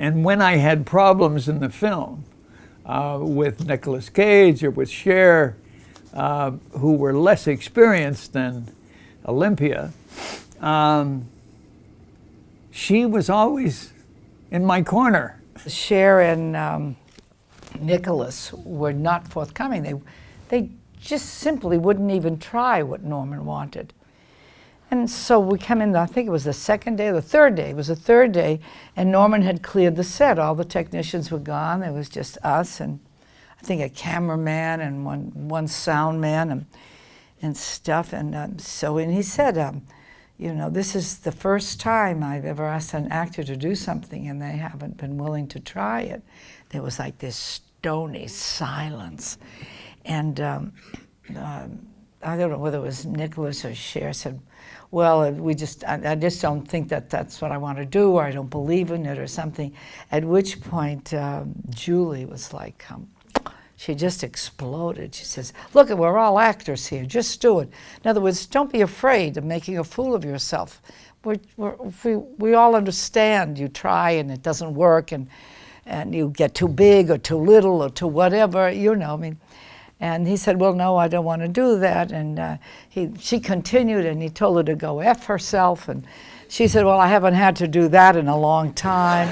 And when I had problems in the film with Nicolas Cage or with Cher, who were less experienced than Olympia, she was always in my corner. Cher and Nicolas were not forthcoming. They just simply wouldn't even try what Norman wanted. And so we come in, I think it was the second day or the third day. It was the third day, and Norman had cleared the set. All the technicians were gone. It was just us and I think a cameraman and one sound man and stuff. And so he said, you know, this is the first time I've ever asked an actor to do something and they haven't been willing to try it. There was like this stony silence. And I don't know whether it was Nicholas or Cher said, well, I just don't think that's what I want to do, or I don't believe in it or something. At which point, Julie was like, she just exploded. She says, look, we're all actors here, just do it. In other words, don't be afraid of making a fool of yourself. We all understand you try and it doesn't work and you get too big or too little or too whatever, you know, I mean. And he said, well, no, I don't want to do that. And she continued, and he told her to go F herself. And she said, well, I haven't had to do that in a long time.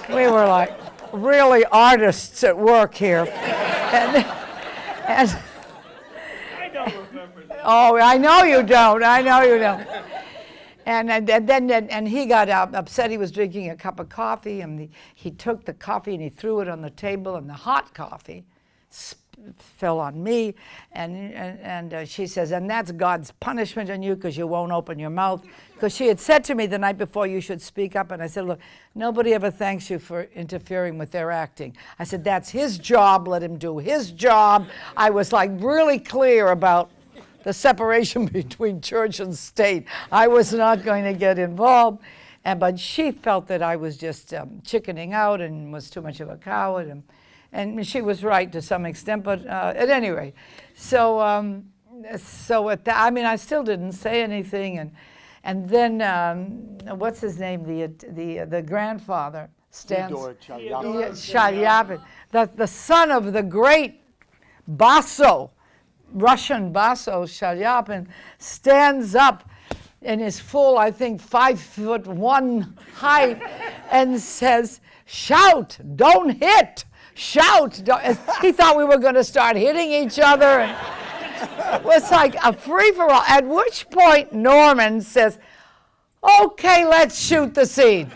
We were like really artists at work here. And I don't remember that. Oh, I know you don't. I know you don't. And then he got upset. He was drinking a cup of coffee, and he took the coffee and he threw it on the table, and the hot coffee fell on me. And she says, and that's God's punishment on you because you won't open your mouth. Because she had said to me the night before, you should speak up. And I said, look, nobody ever thanks you for interfering with their acting. I said, that's his job. Let him do his job. I was like really clear about the separation between church and state. I was not going to get involved, but she felt that I was just chickening out and was too much of a coward, and she was right to some extent. But at any rate, so I mean, I still didn't say anything, and then what's his name? The grandfather, Shalyapin, the son of the great Basso. Russian Basso Shalyapin stands up in his full, I think, 5'1" height and says, shout, don't hit, shout. He thought we were going to start hitting each other. And it was like a free-for-all, at which point Norman says, okay, let's shoot the scene.